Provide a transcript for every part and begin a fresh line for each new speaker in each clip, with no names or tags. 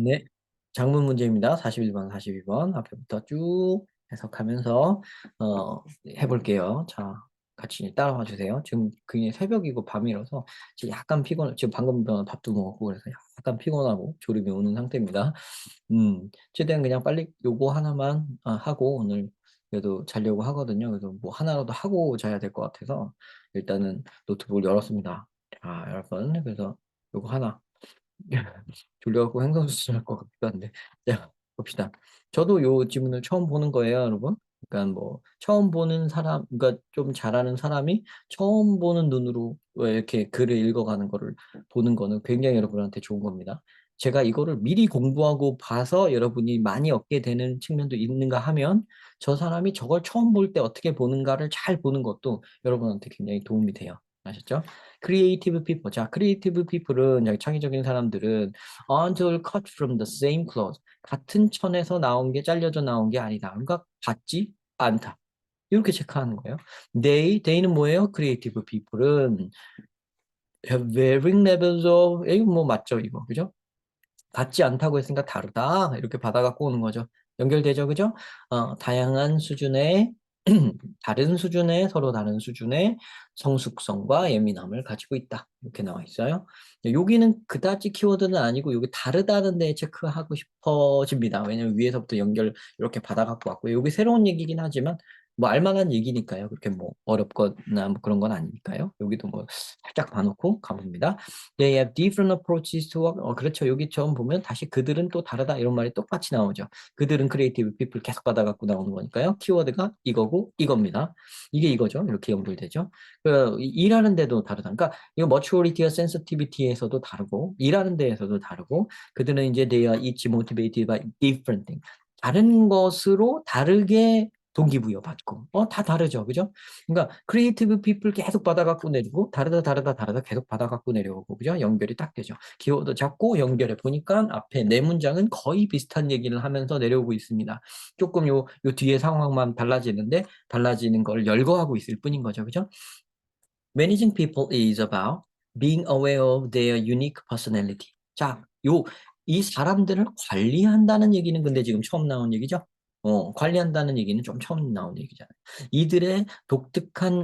네. 장문 문제입니다. 41번, 42번. 앞에부터 쭉 해석하면서 해볼게요. 자, 같이 따라와 주세요. 지금 그게 새벽이고 밤이라서 지금 약간 지금 방금 밥도 먹었고 그래서 약간 피곤하고 졸음이 오는 상태입니다. 최대한 그냥 빨리 요거 하나만 하고 오늘 그래도 자려고 하거든요. 그래서 뭐 하나라도 하고 자야 될 것 같아서 일단은 노트북을 열었습니다. 자, 여러분. 그래서 요거 하나 졸려갖고 행성수술할 것 같기도 한데. 자, 봅시다. 저도 요 지문을 처음 보는 거예요, 여러분. 그러니까 뭐 처음 보는 사람, 그러니까 좀 잘하는 사람이 처음 보는 눈으로 왜 이렇게 글을 읽어가는 거를 보는 거는 굉장히 여러분한테 좋은 겁니다. 제가 이거를 미리 공부하고 봐서 여러분이 많이 얻게 되는 측면도 있는가 하면 저 사람이 저걸 처음 볼 때 어떻게 보는가를 잘 보는 것도 여러분한테 굉장히 도움이 돼요. 아셨죠? 크리에이티브 피플. 자, 크리에이티브 피플은 창의적인 사람들은 aren't all cut from the same cloth. 같은 천에서 나온 게 잘려져 나온 게 아니다. 그러니까 같지 않다. 이렇게 체크하는 거예요. they는 뭐예요? 크리에이티브 people은 have varying levels of, 이거 뭐 맞죠, 이거. 그죠? 같지 않다고 했으니까 다르다. 이렇게 받아 갖고 오는 거죠. 연결되죠, 그죠? 다양한 수준의 다른 수준의 서로 다른 수준의 성숙성과 예민함을 가지고 있다. 이렇게 나와 있어요. 여기는 그다지 키워드는 아니고 여기 다르다는 데 체크하고 싶어집니다. 왜냐면 위에서부터 연결 이렇게 받아 갖고 왔고요. 여기 새로운 얘기긴 하지만 뭐 알만한 얘기니까요. 그렇게 뭐 어렵거나 뭐 그런 건 아니니까요. 여기도 뭐 살짝 봐놓고 가봅니다. They have different approaches to work. 그렇죠. 여기 처음 보면 다시 그들은 또 다르다 이런 말이 똑같이 나오죠. 그들은 creative people 계속 받아갖고 나오는 거니까요. 키워드가 이거고 이겁니다. 이게 이거죠. 이렇게 연결되죠. 일하는 데도 다르다. 그러니까 이거 maturity와 sensitivity에서도 다르고 일하는 데에서도 다르고 그들은 이제 they are each motivated by different things. 다른 것으로 다르게 동기부여 받고 다 다르죠. 그죠? 그러니까 크리에이티브 피플 계속 받아갖고 내리고 다르다 계속 받아갖고 내려오고 그죠? 연결이 딱 되죠. 키워드 잡고 연결해 보니까 앞에 네 문장은 거의 비슷한 얘기를 하면서 내려오고 있습니다. 조금 요 뒤에 상황만 달라지는데 달라지는 걸 열거하고 있을 뿐인 거죠. 그죠? Managing people is about being aware of their unique personality. 자, 이 사람들을 관리한다는 얘기는 근데 지금 처음 나온 얘기죠? 관리한다는 얘기는 좀 처음 나온 얘기잖아요. 이들의 독특한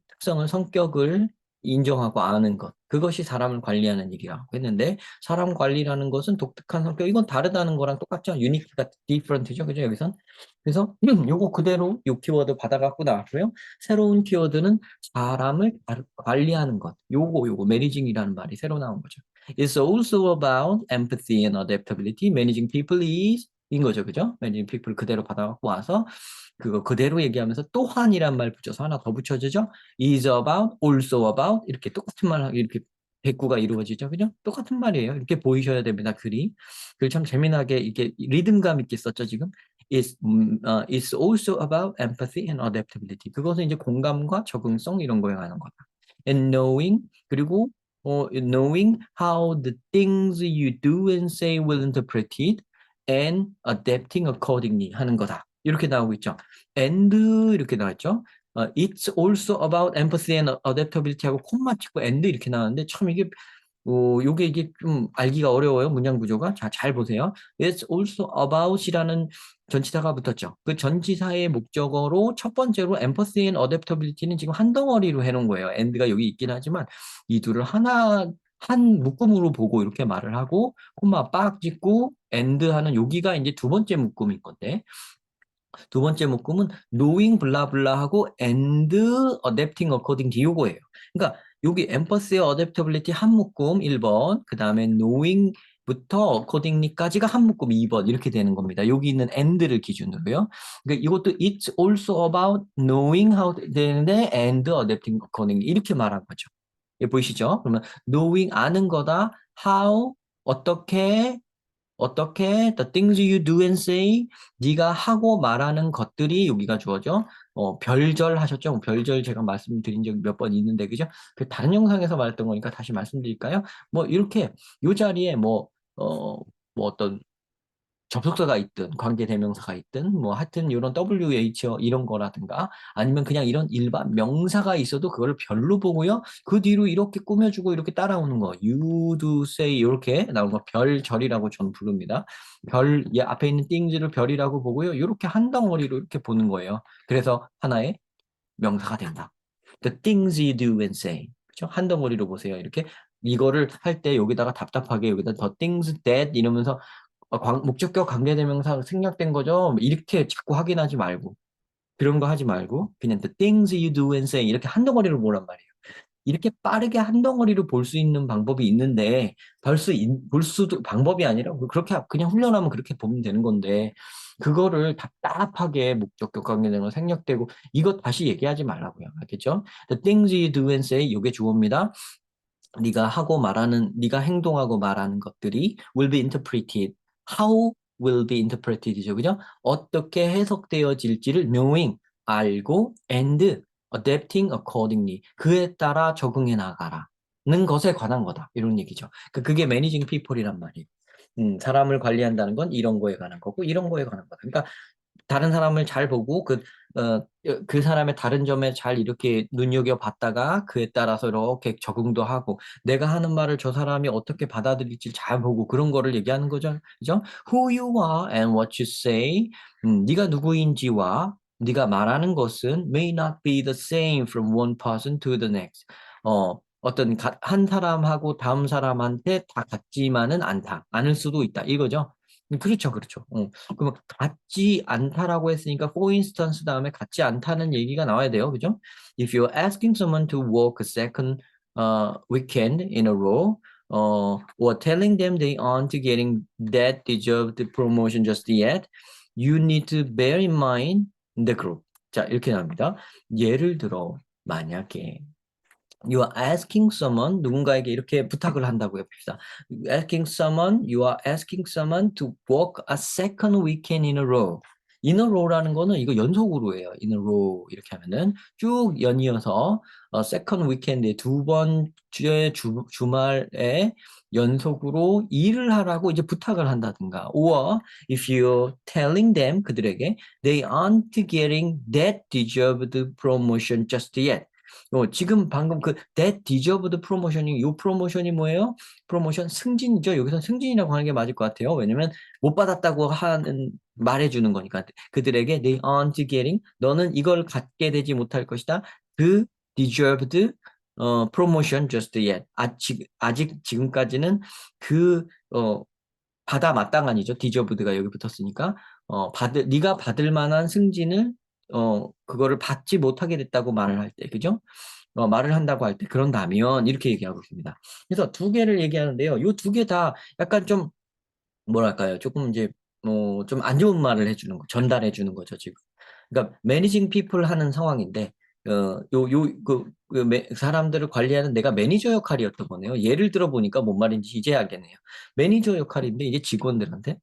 특성을, 성격을 인정하고 아는 것. 그것이 사람을 관리하는 일이라고 했는데, 사람 관리라는 것은 독특한 성격, 이건 다르다는 거랑 똑같죠? unique가 different죠? 그죠? 여기선? 그래서, 요거 그대로 요 키워드 받아갖고 나왔고요. 새로운 키워드는 사람을 관리하는 것. 요거 매니징이라는 말이 새로 나온 거죠. It's also about empathy and adaptability. Managing people is 인 거죠. 그죠? managing people 그대로 받아갖고 와서 그거 그대로 얘기하면서 또한이란 말 붙여서 하나 더 붙여주죠. is about, also about 이렇게 똑같은 말 이렇게 대꾸가 이루어지죠. 그죠? 똑같은 말이에요. 이렇게 보이셔야 됩니다. 글이. 글 참 재미나게 이게 리듬감 있게 썼죠, 지금. It's also about empathy and adaptability. 그것은 이제 공감과 적응성 이런 거에 관한 거다. And knowing 그리고 knowing how the things you do and say will interpret it and adapting accordingly 하는 거다. 이렇게 나오고 있죠. and 이렇게 나왔죠. It's also about empathy and adaptability 하고 콤마 찍고 and 이렇게 나왔는데 참 요게 이게 좀 알기가 어려워요. 문장 구조가. 자, 잘 보세요. It's also about이라는 전치사가 붙었죠. 그 전치사의 목적어로 첫 번째로 empathy and adaptability는 지금 한 덩어리로 해놓은 거예요. and가 여기 있긴 하지만 이 둘을 한 묶음으로 보고 이렇게 말을 하고 콤마 빡 찍고 and 하는 여기가 이제 두 번째 묶음인 건데 두 번째 묶음은 knowing 블라블라하고 and adapting according to 요거예요. 그러니까 여기 empathy, adaptability 한 묶음 1번, 그 다음에 knowing부터 accordingly까지가 한 묶음 2번 이렇게 되는 겁니다. 여기 있는 and를 기준으로요. 그러니까 이것도 it's also about knowing how 되는데 and adapting accordingly 이렇게 말한 거죠. 예, 보이시죠? 그러면 knowing 아는 거다, how 어떻게 the things you do and say 네가 하고 말하는 것들이 여기가 주어져 별절 하셨죠? 별절 제가 말씀드린 적이 몇 번 있는데 그죠? 그 다른 영상에서 말했던 거니까 다시 말씀드릴까요? 뭐 이렇게 요 자리에 뭐 어떤 접속사가 있든 관계대명사가 있든 뭐 하여튼 이런 WH 이런 거라든가 아니면 그냥 이런 일반 명사가 있어도 그걸 별로 보고요. 그 뒤로 이렇게 꾸며주고 이렇게 따라오는 거. You do say 이렇게 나오는 거 별절이라고 저는 부릅니다. 별 앞에 있는 things를 별이라고 보고요. 이렇게 한 덩어리로 이렇게 보는 거예요. 그래서 하나의 명사가 된다. The things you do and say. 그렇죠? 한 덩어리로 보세요. 이렇게 이거를 할 때 여기다가 답답하게 여기다 the things that 이러면서 목적격 관계대명사 생략된 거죠. 이렇게 자꾸 확인하지 말고 그런 거 하지 말고 그냥 the things you do and say 이렇게 한 덩어리로 보란 말이에요. 이렇게 빠르게 한 덩어리로 볼 수 있는 방법이 있는데 볼 수도 방법이 아니라 그렇게 그냥 훈련하면 그렇게 보면 되는 건데 그거를 답답하게 목적격 관계대명사 생략되고 이거 다시 얘기하지 말라고요. 알겠죠? The things you do and say 이게 주어입니다. 네가 행동하고 말하는 것들이 will be interpreted. How will be interpreted죠, 그죠? 어떻게 해석되어질지를 knowing, 알고, and adapting accordingly. 그에 따라 적응해 나가라는 것에 관한 거다. 이런 얘기죠. 그게 managing people이란 말이에요. 사람을 관리한다는 건 이런 거에 관한 거고, 이런 거에 관한 거다. 그러니까 다른 사람을 잘 보고 그 사람의 다른 점에 잘 이렇게 눈여겨봤다가 그에 따라서 이렇게 적응도 하고 내가 하는 말을 저 사람이 어떻게 받아들일지 잘 보고 그런 거를 얘기하는 거죠. 그죠? Who you are and what you say. 네가 누구인지와 네가 말하는 것은 may not be the same from one person to the next. 한 사람하고 다음 사람한테 다 같지만은 않다. 않을 수도 있다. 이거죠. 그렇죠, 그렇죠. 그럼 같지 않다라고 했으니까 for instance 다음에 같지 않다는 얘기가 나와야 돼요. 그죠? If you're asking someone to work a second weekend in a row, or telling them they aren't getting that deserved promotion just yet, you need to bear in mind the group. 자, 이렇게 나옵니다. 예를 들어 만약에 You are asking someone 누군가에게 이렇게 부탁을 한다고 해봅시다. You are asking someone to work a second weekend in a row. In a row라는 거는 이거 연속으로예요. In a row 이렇게 하면은 쭉 연이어서 second weekend에 두 번째 주말에 연속으로 일을 하라고 이제 부탁을 한다든가. Or if you're telling them 그들에게 they aren't getting that deserved promotion just yet. 지금 방금 that deserved promotion이 요 프로모션이 뭐예요? 프로모션 승진이죠. 여기서 승진이라고 하는 게 맞을 것 같아요. 왜냐면 못 받았다고 하는 말해주는 거니까 그들에게 they aren't getting 너는 이걸 갖게 되지 못할 것이다. 그 deserved promotion just yet. 아직 지금까지는 그 받아 마땅한이죠. deserved가 여기 붙었으니까 네가 받을 만한 승진을 그거를 받지 못하게 됐다고 말을 할 때, 그죠? 말을 한다고 할 때, 그런다면, 이렇게 얘기하고 있습니다. 그래서 두 개를 얘기하는데요. 요 두 개 다 약간 좀, 뭐랄까요. 조금 이제, 좀 안 좋은 말을 해주는 거, 전달해 주는 거죠, 지금. 그러니까, 매니징 피플 하는 상황인데, 사람들을 관리하는 내가 매니저 역할이었던 거네요. 예를 들어 보니까 뭔 말인지 이제 알겠네요. 매니저 역할인데, 이제 직원들한테,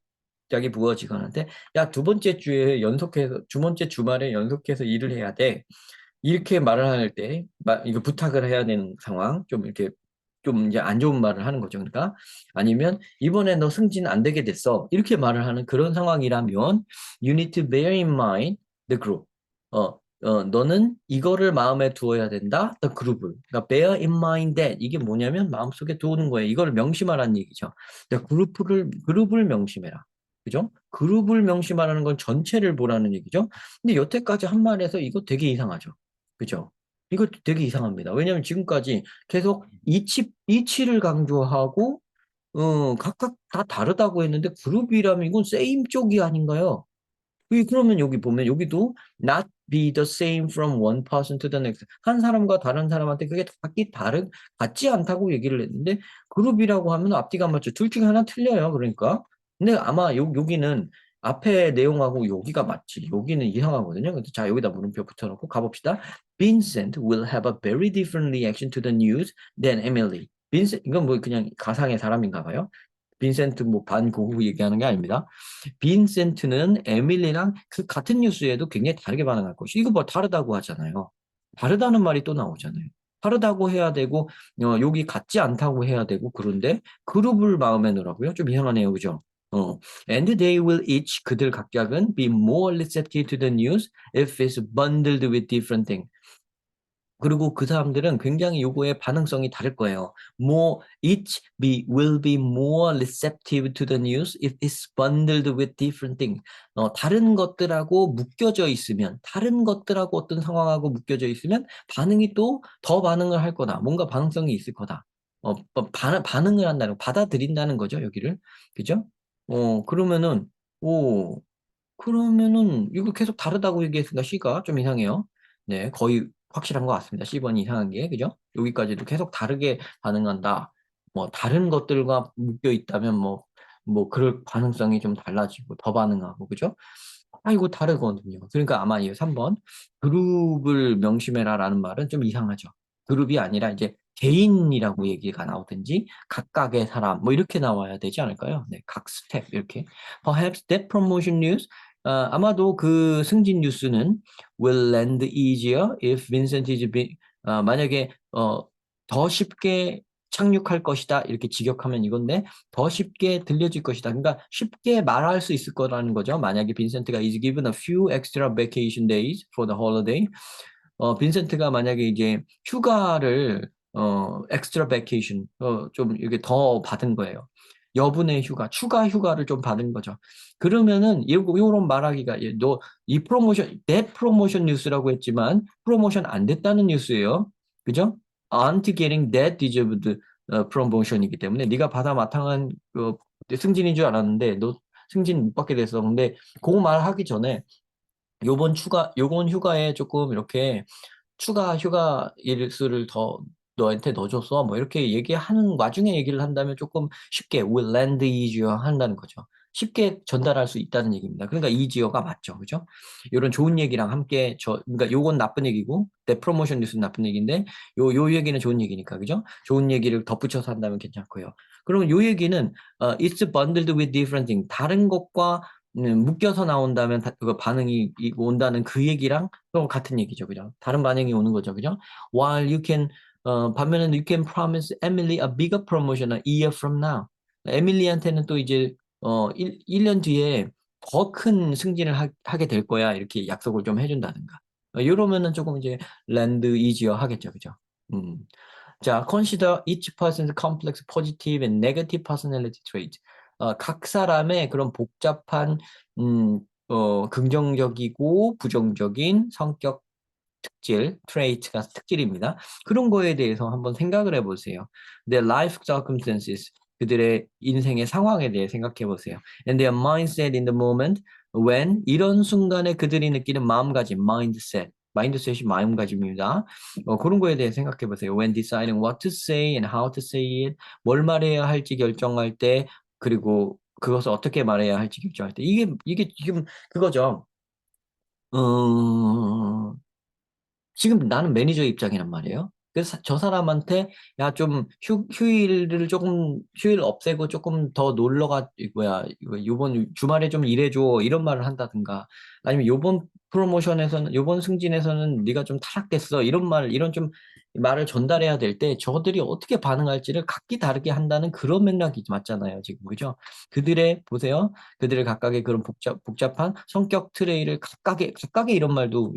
자기 부하 직원한테, 야, 두 번째 주말에 연속해서 일을 해야 돼. 이렇게 말을 할 때, 이거 부탁을 해야 되는 상황, 좀 이렇게, 좀 이제 안 좋은 말을 하는 거죠. 그러니까, 아니면, 이번에 너 승진 안 되게 됐어. 이렇게 말을 하는 그런 상황이라면, you need to bear in mind the group. 너는 이거를 마음에 두어야 된다. The group을. 그러니까 bear in mind that. 이게 뭐냐면, 마음속에 두는 거예요. 이걸 명심하라는 얘기죠. 그러니까 그룹을 명심해라. 그죠? 그룹을 명심하라는 건 전체를 보라는 얘기죠. 근데 여태까지 한 말에서 이거 되게 이상하죠. 그죠? 이거 되게 이상합니다. 왜냐하면 지금까지 계속 이치를 강조하고, 각각 다 다르다고 했는데, 그룹이라면 이건 same 쪽이 아닌가요? 그러면 여기 보면, 여기도 not be the same from one person to the next. 한 사람과 다른 사람한테 그게 같지 않다고 얘기를 했는데, 그룹이라고 하면 앞뒤가 안 맞죠. 둘 중에 하나 틀려요. 그러니까. 근데 아마 여기는 앞에 내용하고 여기가 맞지. 여기는 이상하거든요. 그래서 자, 여기다 물음표 붙여놓고 가봅시다. Vincent will have a very different reaction to the news than Emily. 이건 뭐 그냥 가상의 사람인가 봐요. 빈센트 뭐 반고흐 얘기하는 게 아닙니다. 빈센트는 에밀리랑 그 같은 뉴스에도 굉장히 다르게 반응할 것이. 이거 뭐 다르다고 하잖아요. 다르다는 말이 또 나오잖아요. 다르다고 해야 되고 여기 같지 않다고 해야 되고 그런데 그룹을 마음에 놓으라고요? 좀 이상하네요. 그죠? And they will each, 그들 각각은 be more receptive to the news if it's bundled with different things. 그리고 그 사람들은 굉장히 요거에 반응성이 다를 거예요. will be more receptive to the news if it's bundled with different things. 다른 것들하고 묶여져 있으면, 다른 것들하고 어떤 상황하고 묶여져 있으면 반응이 또 더 반응을 할 거다. 뭔가 반응성이 있을 거다. 반응을 한다는, 받아들인다는 거죠, 여기를. 그죠? 그러면은, 그러면은 이거 계속 다르다고 얘기했으니까 C가 좀 이상해요. 네, 거의 확실한 것 같습니다. C번이 이상한 게, 그죠? 여기까지도 계속 다르게 반응한다. 뭐 다른 것들과 묶여 있다면 뭐 그럴 가능성이 좀 달라지고 더 반응하고, 그죠? 이거 다르거든요. 그러니까 아마 이 3번 그룹을 명심해라라는 말은 좀 이상하죠. 그룹이 아니라 이제 개인이라고 얘기가 나오든지 각각의 사람 뭐 이렇게 나와야 되지 않을까요? 네, 각 스텝 이렇게. Perhaps that promotion news 아마도 그 승진 뉴스는 will land easier if Vincent is 만약에 더 쉽게 착륙할 것이다 이렇게 직역하면 이건데 더 쉽게 들려질 것이다. 그러니까 쉽게 말할 수 있을 거라는 거죠. 만약에 빈센트가 is given a few extra vacation days for the holiday. 빈센트가 만약에 이제 휴가를 extra vacation 좀 이렇게 더 받은 거예요. 여분의 휴가, 추가 휴가를 좀 받은 거죠. 그러면은 이런 말하기가 너이 프로모션, 내 프로모션 뉴스라고 했지만 프로모션 안 됐다는 뉴스예요. 그죠? aren't getting that deserved 프로모션이기 때문에 네가 받아 마땅한 승진인 줄 알았는데 너 승진 못 받게 됐어. 근데 그 말 하기 전에 요번 휴가에 조금 이렇게 추가 휴가 일수를 더 너한테 넣어줬어. 뭐 이렇게 얘기하는 와중에 얘기를 한다면 조금 쉽게 will land easier 한다는 거죠. 쉽게 전달할 수 있다는 얘기입니다. 그러니까 easier가 맞죠. 그죠? 이런 좋은 얘기랑 함께 그러니까 요건 나쁜 얘기고 내 프로모션 뉴스는 나쁜 얘기인데 요 얘기는 좋은 얘기니까. 그죠? 좋은 얘기를 덧붙여서 한다면 괜찮고요. 그러면 요 얘기는 it's bundled with different things. 다른 것과 묶여서 나온다면 그 반응이 온다는 그 얘기랑 그럼 같은 얘기죠, 그죠? 다른 반응이 오는 거죠, 그죠? While you can 반면에 you can promise Emily a bigger promotion a year from now. 에밀리한테는 또 이제 1년 뒤에 더 큰 승진을 하게 될 거야 이렇게 약속을 좀 해준다든가. 이러면은 조금 이제 랜드 이지어 하겠죠, 그죠? 음. 자, consider each person's complex positive and negative personality trait. 각 사람의 그런 복잡한 긍정적이고 부정적인 성격 특질, trait가 특질입니다. 그런 거에 대해서 한번 생각을 해보세요. Their life circumstances, 그들의 인생의 상황에 대해 생각해 보세요. And their mindset in the moment, when 이런 순간에 그들이 느끼는 마음가짐, mindset. 마인드셋이 마음가짐입니다. 그런 거에 대해 생각해 보세요. When deciding what to say and how to say it, 뭘 말해야 할지 결정할 때, 그리고 그것을 어떻게 말해야 할지 결정할 때, 이게 지금 그거죠. 음, 지금 나는 매니저 입장이란 말이에요. 그래서 저 사람한테 야 좀 휴일을 조금 휴일 없애고 조금 더 놀러가 이거 요번 주말에 좀 일해줘 이런 말을 한다든가 아니면 요번 승진에서는 네가 좀 타락됐어 이런 좀 말을 전달해야 될 때 저들이 어떻게 반응할지를 각기 다르게 한다는 그런 맥락이 맞잖아요 지금 그죠? 보세요 그들의 각각의 그런 복잡한 성격 트레이를 각각의 이런 말도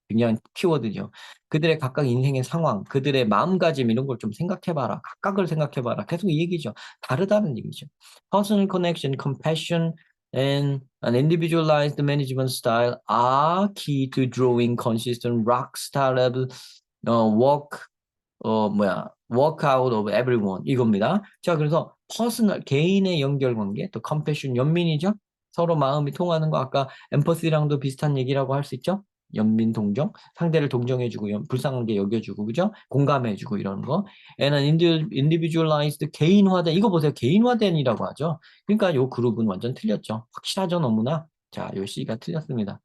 굉장히 키워드죠. 그들의 각각 인생의 상황, 그들의 마음가짐 이런 걸 좀 생각해봐라. 각각을 생각해봐라. 계속 이 얘기죠. 다르다는 얘기죠. Personal connection, compassion, and an individualized management style are key to drawing consistent rock star level work workout of everyone 이겁니다. 자, 그래서 퍼스널 개인의 연결관계, 또 컴패션 연민이죠. 서로 마음이 통하는 거 아까 엠퍼시랑도 비슷한 얘기라고 할 수 있죠. 연민 동정, 상대를 동정해주고 불쌍하게 여겨주고 그죠? 공감해주고 이런 거. And an individualized 개인화된 이거 보세요. 개인화된이라고 하죠. 그러니까 요 그룹은 완전 틀렸죠. 확실하죠 너무나. 자, 요 C가 틀렸습니다.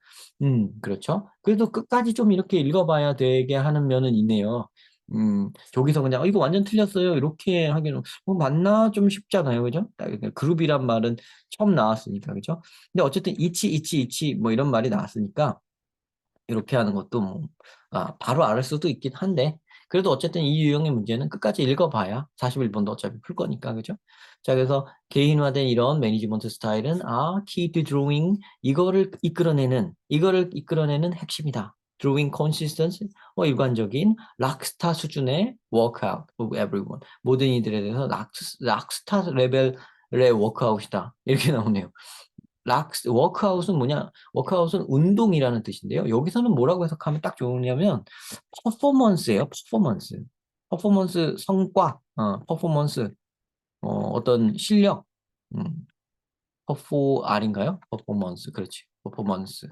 그렇죠. 그래도 끝까지 좀 이렇게 읽어봐야 되게 하는 면은 있네요. 저기서 그냥 이거 완전 틀렸어요 이렇게 하기는 맞나 좀 쉽잖아요 그죠 그룹이란 말은 처음 나왔으니까 그죠 근데 어쨌든 이치 뭐 이런 말이 나왔으니까 이렇게 하는 것도 바로 알을 수도 있긴 한데 그래도 어쨌든 이 유형의 문제는 끝까지 읽어봐야 41번도 어차피 풀 거니까, 그죠? 자, 그래서 개인화된 이런 매니지먼트 스타일은 key to drawing 이거를 이끌어내는 핵심이다. drawing consistency, 일관적인 락스타 수준의 workout of everyone. 모든 이들에 대해서 락스타 레벨의 워크아웃이다. 이렇게 나오네요. 워크아웃은 뭐냐? 워크아웃은 운동이라는 뜻인데요. 여기서는 뭐라고 해석하면 딱 좋으냐면 퍼포먼스예요. 퍼포먼스. 퍼포먼스 성과, 퍼포먼스, 어떤 실력, 음, R인가요? 퍼포먼스. 그렇지. 퍼포먼스.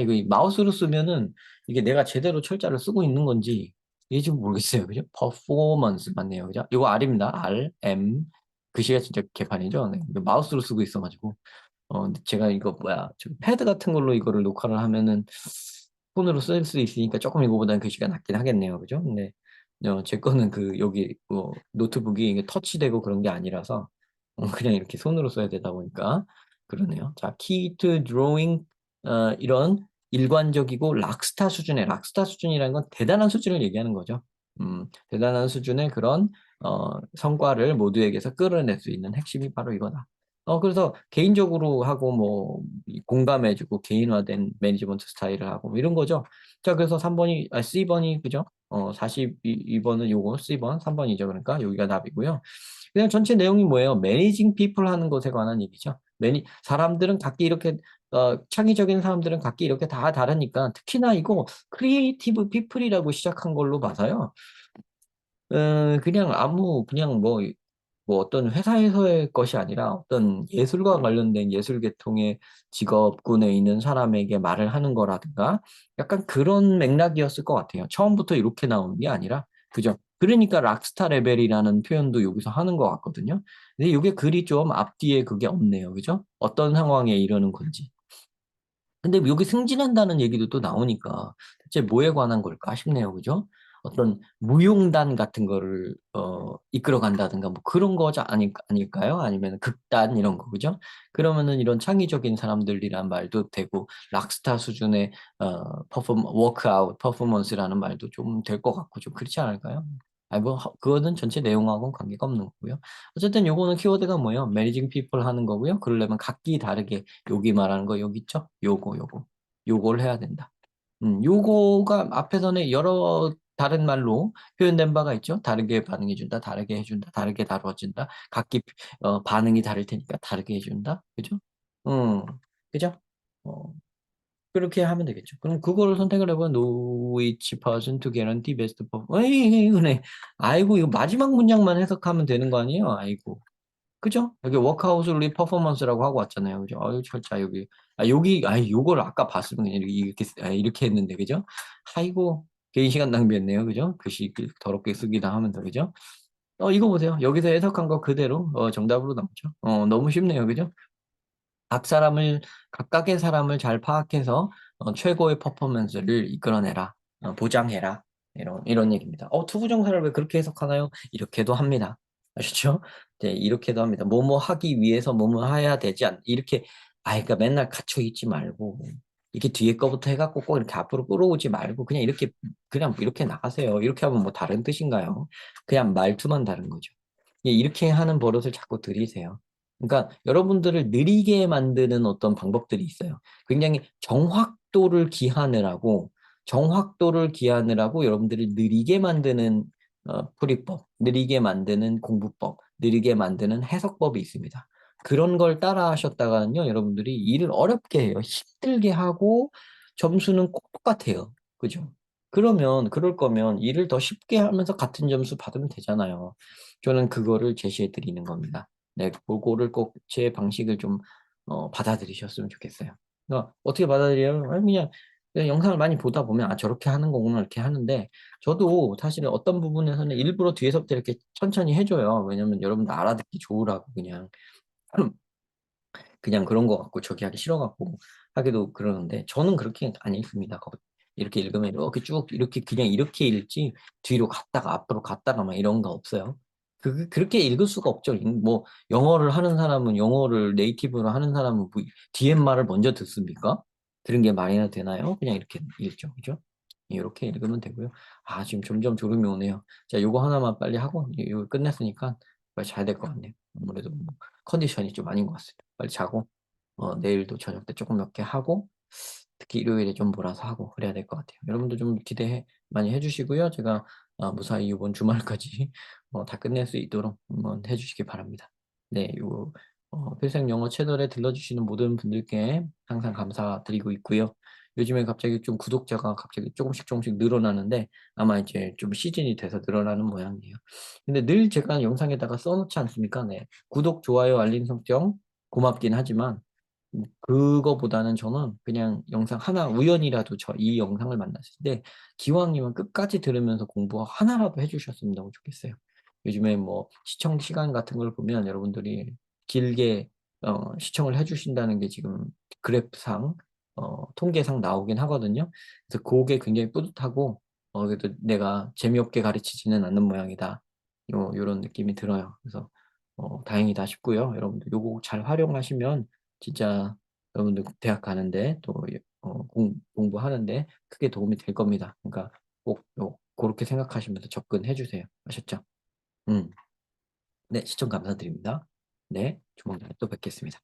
이거 마우스로 쓰면은 이게 내가 제대로 철자를 쓰고 있는 건지 이게 좀 모르겠어요. 그죠? 퍼포먼스 맞네요. 그죠? 이거 R입니다. R, M. 글씨가 진짜 개판이죠. 네. 마우스로 쓰고 있어가지고. 근데 제가 이거 저 패드 같은 걸로 이거를 녹화를 하면은 폰으로 쓸 수 있으니까 조금 이거보다는 글씨가 낫긴 하겠네요. 그죠? 근데 제 거는 여기 노트북이 이게 터치되고 그런 게 아니라서 그냥 이렇게 손으로 써야 되다 보니까 그러네요. 자, key to drawing 이런 일관적이고 락스타 수준이라는 건 대단한 수준을 얘기하는 거죠. 대단한 수준의 그런 성과를 모두에게서 끌어낼 수 있는 핵심이 바로 이거다. 그래서 개인적으로 하고 공감해주고 개인화된 매니지먼트 스타일을 하고 이런 거죠. 자, 그래서 3번이, C번이, 그죠? 42번은 요거 C번, 3번이죠. 그러니까 여기가 답이고요. 그냥 전체 내용이 뭐예요? 매니징 피플 하는 것에 관한 얘기죠. 사람들은 각기 이렇게, 창의적인 사람들은 각기 이렇게 다 다르니까 특히나 이거 크리에이티브 피플이라고 시작한 걸로 봐서요. 그냥 뭐 어떤 회사에서의 것이 아니라 어떤 예술과 관련된 예술 계통의 직업군에 있는 사람에게 말을 하는 거라든가 약간 그런 맥락이었을 것 같아요. 처음부터 이렇게 나오는 게 아니라, 그죠? 그러니까 락스타 레벨이라는 표현도 여기서 하는 것 같거든요. 근데 이게 글이 좀 앞뒤에 그게 없네요. 그죠? 어떤 상황에 이러는 건지. 근데 여기 승진한다는 얘기도 또 나오니까 대체 뭐에 관한 걸까 싶네요. 그죠? 어떤 무용단 같은 거를 이끌어 간다든가 뭐 그런 거자 아닐까요? 아니면 극단 이런 거 그죠? 그러면은 이런 창의적인 사람들이란 말도 되고 락스타 수준의 워크아웃 퍼포먼스라는 말도 좀 될 것 같고 좀 그렇지 않을까요? 그거는 전체 내용하고는 관계가 없는 거고요. 어쨌든 요거는 키워드가 뭐예요? 매니징 피플 하는 거고요. 그러려면 각기 다르게 여기 말하는 거 여기 있죠? 요거를 해야 된다. 요거가 앞에서는 여러 다른 말로 표현된 바가 있죠. 다르게 반응해준다, 다르게 해준다, 다르게 다루어진다. 각기 반응이 다를 테니까 다르게 해준다. 그죠? 그죠? 어, 그렇게 하면 되겠죠. 그럼 그거를 선택을 해보면 no which person to guarantee best performance. 이거네. 아이고, 이거 마지막 문장만 해석하면 되는 거 아니에요? 아이고. 그죠? 여기 워크아웃을 우리 퍼포먼스라고 하고 왔잖아요. 그죠? 철자 여기. 요걸 아까 봤으면 그냥 이렇게 했는데, 그죠? 아이고, 개인 시간 낭비했네요. 그죠? 글씨 더럽게 쓰기다 하면서, 그죠? 이거 보세요. 여기서 해석한 거 그대로, 정답으로 나오죠. 너무 쉽네요. 그죠? 각각의 사람을 잘 파악해서 최고의 퍼포먼스를 이끌어내라, 보장해라. 이런 얘기입니다. 투부정사를 왜 그렇게 해석하나요? 이렇게도 합니다. 아시죠? 네, 이렇게도 합니다. 뭐뭐 하기 위해서 뭐뭐 해야 되지 이렇게, 그러니까 맨날 갇혀 있지 말고, 이렇게 뒤에 거부터 해갖고 꼭 이렇게 앞으로 끌어오지 말고, 그냥 이렇게 나가세요. 이렇게 하면 뭐 다른 뜻인가요? 그냥 말투만 다른 거죠. 이렇게 하는 버릇을 자꾸 들이세요. 그러니까 여러분들을 느리게 만드는 어떤 방법들이 있어요. 굉장히 정확도를 기하느라고 여러분들을 느리게 만드는 풀이법, 느리게 만드는 공부법, 느리게 만드는 해석법이 있습니다. 그런 걸 따라 하셨다가는요, 여러분들이 일을 어렵게 해요. 힘들게 하고 점수는 꼭 똑같아요. 그죠? 그럴 거면 일을 더 쉽게 하면서 같은 점수 받으면 되잖아요. 저는 그거를 제시해 드리는 겁니다. 네, 그거를 꼭 제 방식을 좀 받아들이셨으면 좋겠어요. 어떻게 받아들여요? 그냥 영상을 많이 보다 보면 저렇게 하는 거구나 이렇게 하는데 저도 사실은 어떤 부분에서는 일부러 뒤에서부터 이렇게 천천히 해줘요. 왜냐면 여러분들 알아듣기 좋으라고 그냥 그런 거 같고 저기 하기 싫어갖고 하기도 그러는데 저는 그렇게 안 읽습니다. 이렇게 읽으면 이렇게 쭉 이렇게 그냥 이렇게 읽지 뒤로 갔다가 앞으로 갔다가 막 이런 거 없어요. 그렇게 읽을 수가 없죠. 뭐 영어를 하는 사람은 영어를 네이티브로 하는 사람은 뒤에 말을 먼저 듣습니까? 들은 게 말이나 되나요? 그냥 이렇게 읽죠. 그죠? 이렇게 읽으면 되고요. 아, 지금 점점 졸음이 오네요. 자, 요거 하나만 빨리 하고 이거 끝냈으니까 빨리 자야 될 것 같네요. 아무래도 뭐 컨디션이 좀 아닌 것 같습니다. 빨리 자고 내일도 저녁 때 조금 몇 개 하고 특히 일요일에 좀 몰아서 하고 그래야 될 것 같아요. 여러분도 좀 기대 많이 해 주시고요. 제가 무사히 이번 주말까지 다 끝낼 수 있도록 한번 해 주시기 바랍니다. 네. 요 필생 영어 채널에 들러 주시는 모든 분들께 항상 감사드리고 있고요. 요즘에 갑자기 좀 구독자가 갑자기 조금씩 늘어나는데 아마 이제 좀 시즌이 돼서 늘어나는 모양이에요. 근데 늘 제가 영상에다가 써 놓지 않습니까? 네. 구독, 좋아요, 알림 설정 고맙긴 하지만 그거보다는 저는 그냥 영상 하나 우연이라도 이 영상을 만났을 때 기왕이면 끝까지 들으면서 공부 하나라도 해 주셨으면 너무 좋겠어요. 요즘에 뭐 시청 시간 같은 걸 보면 여러분들이 길게 시청을 해 주신다는 게 지금 그래프상 통계상 나오긴 하거든요. 그래서 고게 굉장히 뿌듯하고 그래도 '내가 재미없게 가르치지는 않는 모양이다.' 요런 느낌이 들어요. 그래서 다행이다 싶고요. 여러분들 요거 잘 활용하시면 진짜 여러분들 대학 가는데 또 공부하는데 크게 도움이 될 겁니다. 그러니까 꼭 고렇게 생각하시면서 접근해 주세요. 아셨죠? 음. 네. 시청 감사드립니다. 네. 조만간에 또 뵙겠습니다.